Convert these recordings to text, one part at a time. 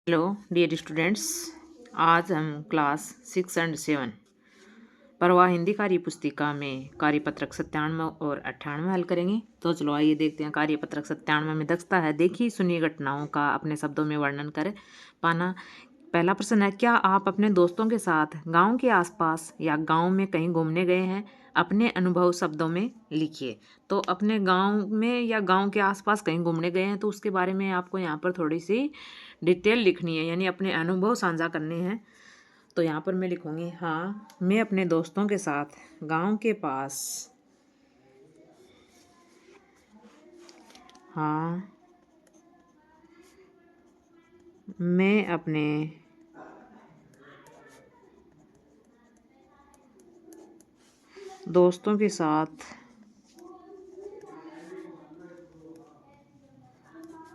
Hello dear students. आज हम class 6 और 7 परवा हिंदी कार्य पुस्तिका में कार्यपत्रक 97 और 98 हल करेंगे। तो चलो आइए देखते हैं। कार्यपत्रक 97 में दक्षता है, देखी सुनी घटनाओं का अपने शब्दों में वर्णन कर पाना। पहला प्रश्न है, क्या आप अपने दोस्तों के साथ गांव के आसपास या गांव में कहीं घूमने गए हैं? अपने अनुभव शब्दों में लिखिए। तो अपने गांव में या गांव के आसपास कहीं घूमने गए हैं तो उसके बारे में आपको यहाँ पर थोड़ी सी डिटेल लिखनी है, यानी अपने अनुभव साझा करने हैं। तो यहाँ पर मैं लिखूंगी, हाँ मैं अपने दोस्तों के साथ गांव के पास, हाँ मैं अपने दोस्तों के साथ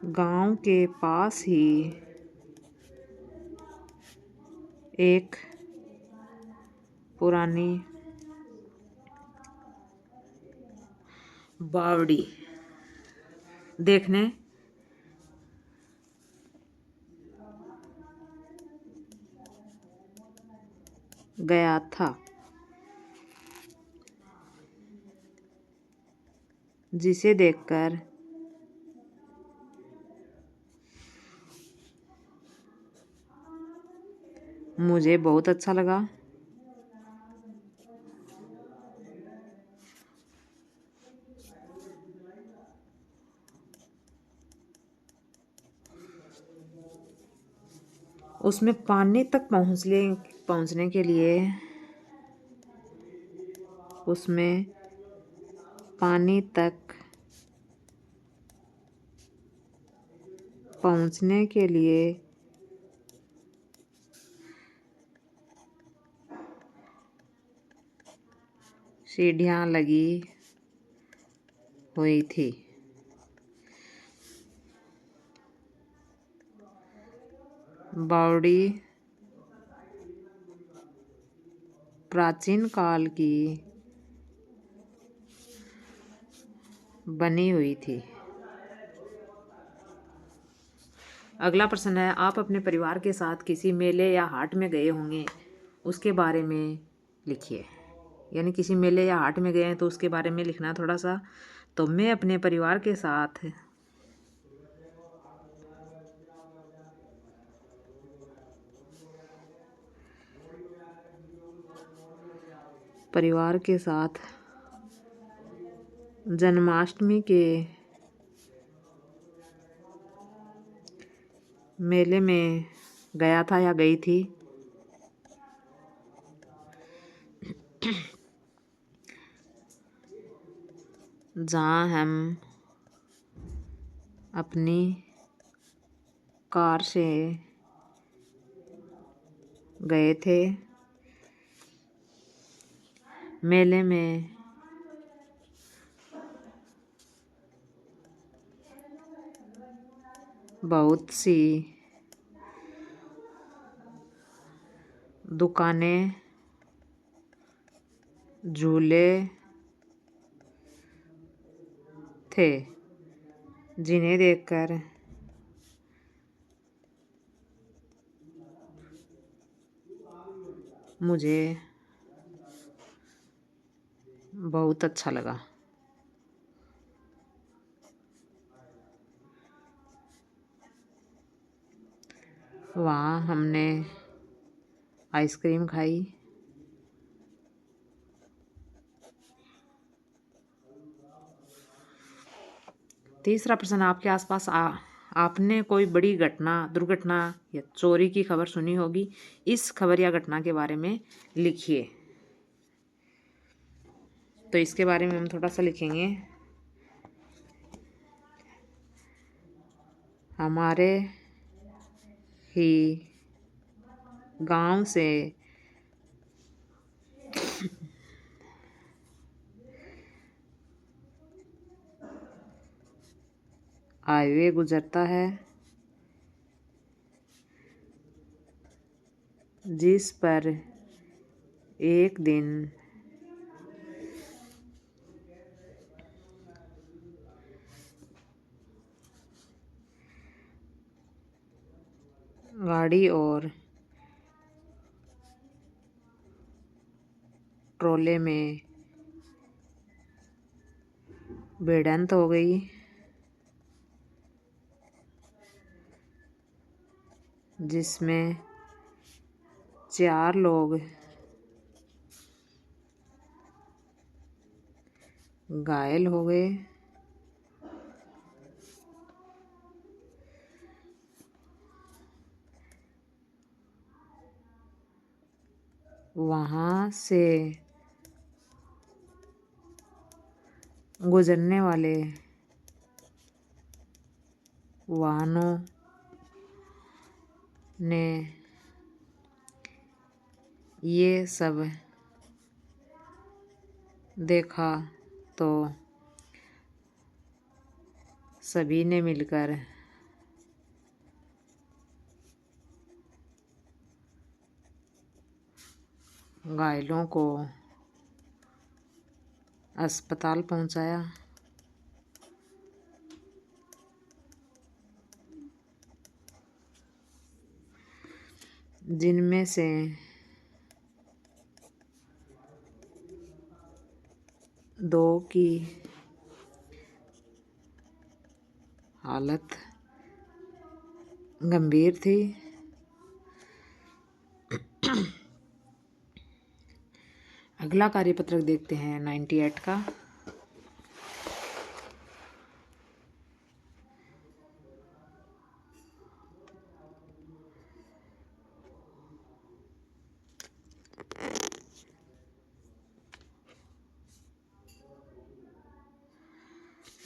गांव के पास ही एक पुरानी बावड़ी देखने गया था, जिसे देखकर मुझे बहुत अच्छा लगा। उसमें पानी तक पहुंचने के लिए उसमें पानी तक पहुंचने के लिए सीढ़ियाँ लगी हुई थी। बावड़ी प्राचीन काल की बनी हुई थी। अगला प्रश्न है, आप अपने परिवार के साथ किसी मेले या हाट में गए होंगे, उसके बारे में लिखिए। यानी किसी मेले या हाट में गए हैं तो उसके बारे में लिखना थोड़ा सा। तो मैं अपने परिवार के साथ जन्माष्टमी के मेले में गया था या गई थी। जहाँ हम अपनी कार से गए थे। मेले में बहुत सी दुकानें, झूले थे, जिन्हें देखकर मुझे बहुत अच्छा लगा। वहाँ हमने आइसक्रीम खाई। तीसरा प्रश्न, आपके आसपास आपने कोई बड़ी घटना, दुर्घटना या चोरी की खबर सुनी होगी। इस खबर या घटना के बारे में लिखिए। तो इसके बारे में हम थोड़ा सा लिखेंगे, हमारे ही गांव से हाईवे गुजरता है, जिस पर एक दिन गाड़ी और ट्रोले में भिड़ंत हो गई, जिसमें 4 लोग घायल हो गए। वहाँ से गुजरने वाले वाहनों ने ये सब देखा तो सभी ने मिलकर घायलों को अस्पताल पहुंचाया। जिनमें से 2 की हालत गंभीर थी। अगला कार्यपत्रक देखते हैं 98 का।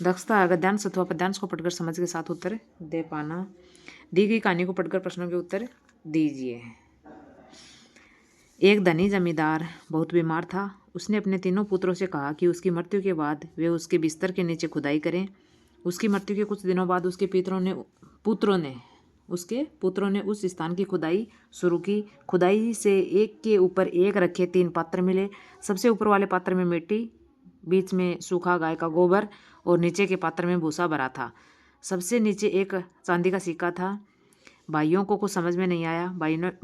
दक्षता गद्यांश अथवा पद्यांश को पढ़कर समझ के साथ उत्तर दे पाना। दी गई कहानी को पढ़कर प्रश्नों के उत्तर दीजिए। एक धनी जमींदार बहुत बीमार था। उसने अपने 3 पुत्रों से कहा कि उसकी मृत्यु के बाद वे उसके बिस्तर के नीचे खुदाई करें। उसकी मृत्यु के कुछ दिनों बाद उसके पुत्रों ने उस स्थान की खुदाई शुरू की। खुदाई से एक के ऊपर एक रखे 3 पात्र मिले। सबसे ऊपर वाले पात्र में मिट्टी, बीच में सूखा गाय का गोबर और नीचे के पात्र में भूसा भरा था। सबसे नीचे एक चांदी का सिक्का था। भाइयों को कुछ समझ में नहीं आया।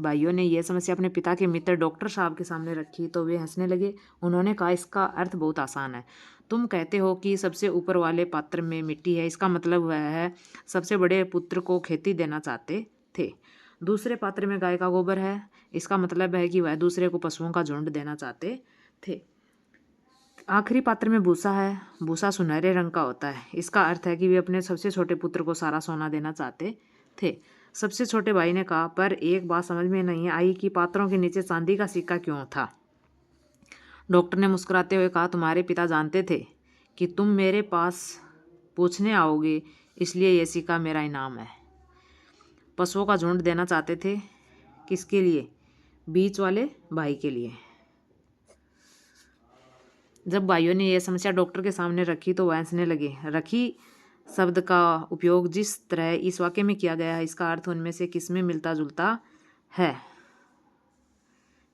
भाइयों ने यह समस्या अपने पिता के मित्र डॉक्टर साहब के सामने रखी तो वे हंसने लगे। उन्होंने कहा, इसका अर्थ बहुत आसान है। तुम कहते हो कि सबसे ऊपर वाले पात्र में मिट्टी है, इसका मतलब वह है सबसे बड़े पुत्र को खेती देना चाहते थे। दूसरे पात्र में गाय का गोबर है, इसका मतलब है कि वह दूसरे को पशुओं का झुंड देना चाहते थे। आखिरी पात्र में भूसा है। भूसा सुनहरे रंग का होता है, इसका अर्थ है कि वे अपने सबसे छोटे पुत्र को सारा सोना देना चाहते थे। सबसे छोटे भाई ने कहा, पर एक बात समझ में नहीं आई कि पात्रों के नीचे चांदी का सिक्का क्यों था। डॉक्टर ने मुस्कुराते हुए कहा, तुम्हारे पिता जानते थे कि तुम मेरे पास पूछने आओगे, इसलिए यह सिक्का मेरा इनाम है। पशुओं का झुंड देना चाहते थे, किसके लिए? बीच वाले भाई के लिए। जब भाइयों ने यह समस्या डॉक्टर के सामने रखी तो वह हंसने लगे। रखी शब्द का उपयोग जिस तरह इस वाक्य में किया गया है, इसका अर्थ उनमें से किसमें मिलता जुलता है?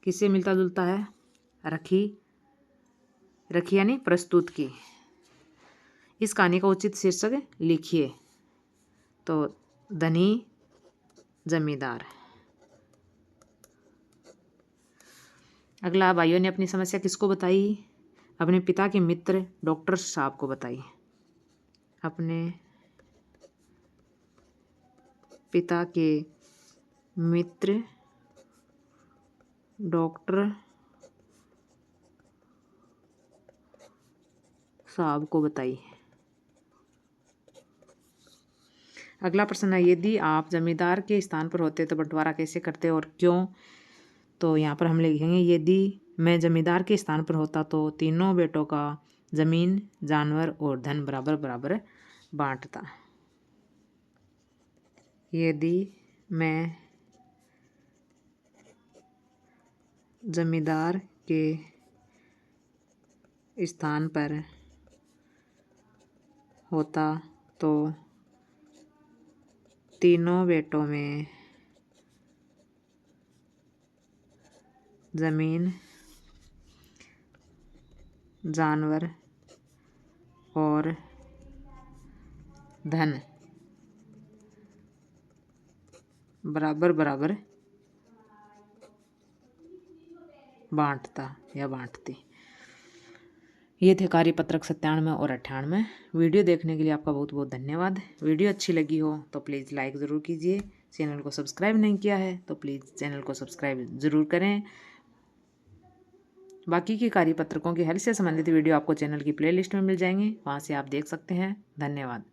किससे मिलता जुलता है? रखी यानी प्रस्तुत की। इस कहानी का उचित शीर्षक लिखिए। तो धनी जमींदार। अगला, भाइयों ने अपनी समस्या किसको बताई? अपने पिता के मित्र डॉक्टर साहब को बताई। अपने पिता के मित्र डॉक्टर साहब को बताई। अगला प्रश्न है, यदि आप जमींदार के स्थान पर होते तो बंटवारा कैसे करते और क्यों? तो यहाँ पर हम लिखेंगे, यदि मैं जमींदार के स्थान पर होता तो तीनों बेटों का जमीन, जानवर और धन बराबर बराबर बांटता। यदि मैं जमींदार के स्थान पर होता तो तीनों बेटों में जमीन, जानवर और धन बराबर बराबर बांटता या बांटती। ये थे कार्यपत्रक 97 और 98। वीडियो देखने के लिए आपका बहुत बहुत धन्यवाद। वीडियो अच्छी लगी हो तो प्लीज़ लाइक ज़रूर कीजिए। चैनल को सब्सक्राइब नहीं किया है तो प्लीज़ चैनल को सब्सक्राइब ज़रूर करें। बाकी के कार्यपत्रकों की हेल्प से संबंधित वीडियो आपको चैनल की प्लेलिस्ट में मिल जाएंगे, वहाँ से आप देख सकते हैं। धन्यवाद।